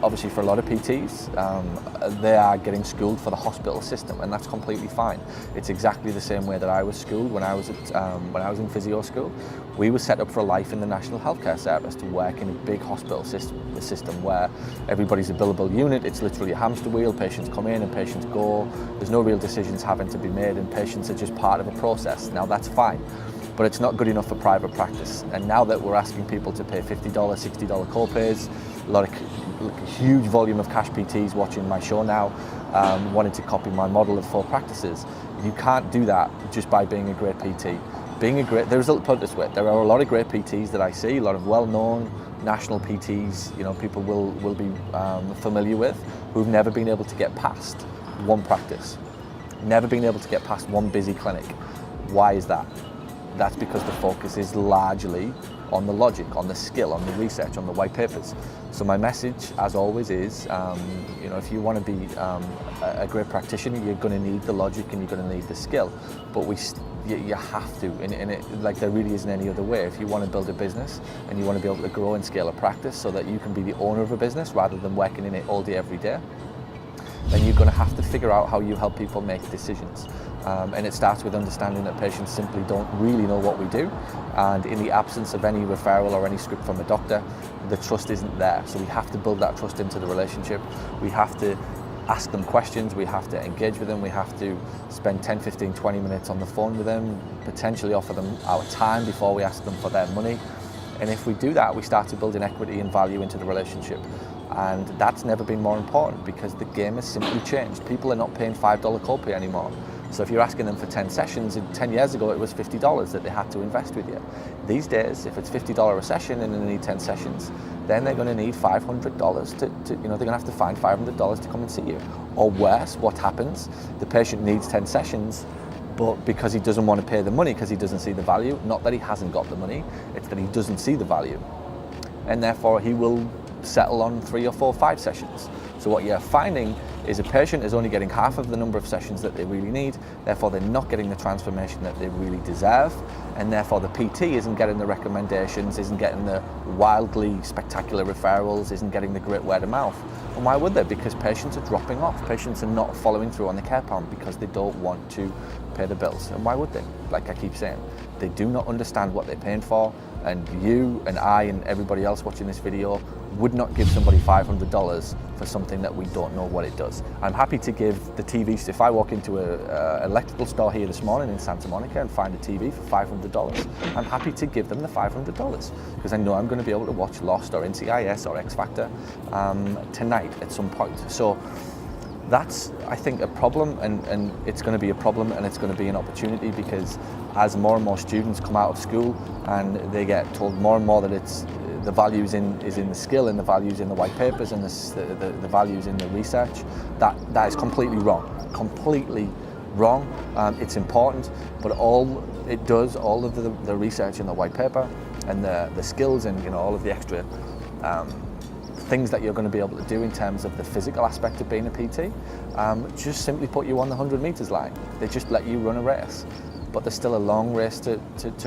obviously for a lot of PTs, they are getting schooled for the hospital system, and that's completely fine. It's exactly the same way that I was schooled when I was in physio school. We were set up for life in the National Healthcare Service to work in a big hospital system where everybody's a billable unit. It's literally a hamster wheel. Patients come in and patients go. There's no real decisions having to be made, and patients are just part of a process. Now that's fine, but it's not good enough for private practice. And now that we're asking people to pay $50, $60 co-pays, a huge volume of cash PTs watching my show now, wanting to copy my model of full practices. You can't do that just by being a great PT. Put it this way, there are a lot of great PTs that I see, a lot of well-known national PTs, people will be familiar with, who've never been able to get past one practice, never been able to get past one busy clinic. Why is that? That's because the focus is largely on the logic, on the skill, on the research, on the white papers. So my message, as always, is, if you want to be a great practitioner, you're going to need the logic and you're going to need the skill. But you have to, and there really isn't any other way. If you want to build a business and you want to be able to grow and scale a practice so that you can be the owner of a business rather than working in it all day, every day, then you're going to have to figure out how you help people make decisions. And it starts with understanding that patients simply don't really know what we do. And in the absence of any referral or any script from a doctor, the trust isn't there. So we have to build that trust into the relationship. We have to ask them questions. We have to engage with them. We have to spend 10, 15, 20 minutes on the phone with them, potentially offer them our time before we ask them for their money. And if we do that, we start to build an equity and value into the relationship. And that's never been more important because the game has simply changed. People are not paying $5 copay anymore. So if you're asking them for 10 sessions, 10 years ago it was $50 that they had to invest with you. These days, if it's $50 a session and they need 10 sessions, then they're going to need $500 they're going to have to find $500 to come and see you. Or worse, what happens? The patient needs 10 sessions, but because he doesn't want to pay the money because he doesn't see the value, not that he hasn't got the money, it's that he doesn't see the value. And therefore he will settle on 3 or 4 or 5 sessions. So what you're finding is a patient is only getting half of the number of sessions that they really need, therefore they're not getting the transformation that they really deserve, and therefore the PT isn't getting the recommendations, isn't getting the wildly spectacular referrals, isn't getting the great word of mouth. And why would they? Because patients are dropping off. Patients are not following through on the care plan because they don't want to pay the bills. And why would they? Like I keep saying, they do not understand what they're paying for, and you and I and everybody else watching this video would not give somebody $500 for something that we don't know what it does. I'm happy to give the TVs, if I walk into an electrical store here this morning in Santa Monica and find a TV for $500, I'm happy to give them the $500 because I know I'm going to be able to watch Lost or NCIS or X Factor tonight at some point. So that's, I think, a problem, and it's going to be a problem and it's going to be an opportunity because as more and more students come out of school and they get told more and more that the value is in the skill and the value is in the white papers and the value is in the research, that is completely wrong. Completely wrong. It's important, but all it does, all of the research in the white paper and the skills and all of the extra things that you're going to be able to do in terms of the physical aspect of being a PT, just simply put you on the 100 meters line. They just let you run a race. But there's still a long race to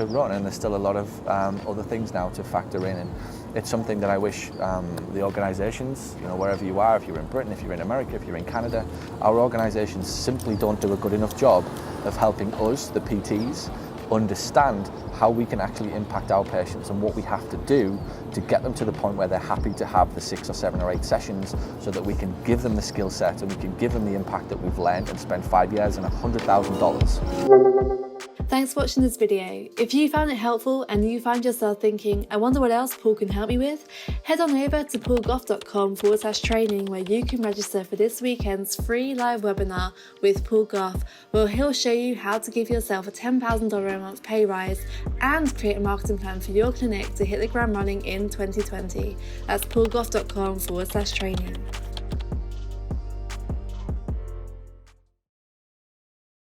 run, and there's still a lot of other things now to factor in. And it's something that I wish the organisations, wherever you are, if you're in Britain, if you're in America, if you're in Canada, our organisations simply don't do a good enough job of helping us, the PTs, understand how we can actually impact our patients and what we have to do to get them to the point where they're happy to have the 6 or 7 or 8 sessions so that we can give them the skill set and we can give them the impact that we've learned and spend 5 years and $100,000. Thanks for watching this video. If you found it helpful and you find yourself thinking, I wonder what else Paul can help me with, head on over to paulgough.com/training where you can register for this weekend's free live webinar with Paul Gough, where he'll show you how to give yourself a $10,000 a month pay rise and create a marketing plan for your clinic to hit the ground running in 2020. That's paulgough.com/training.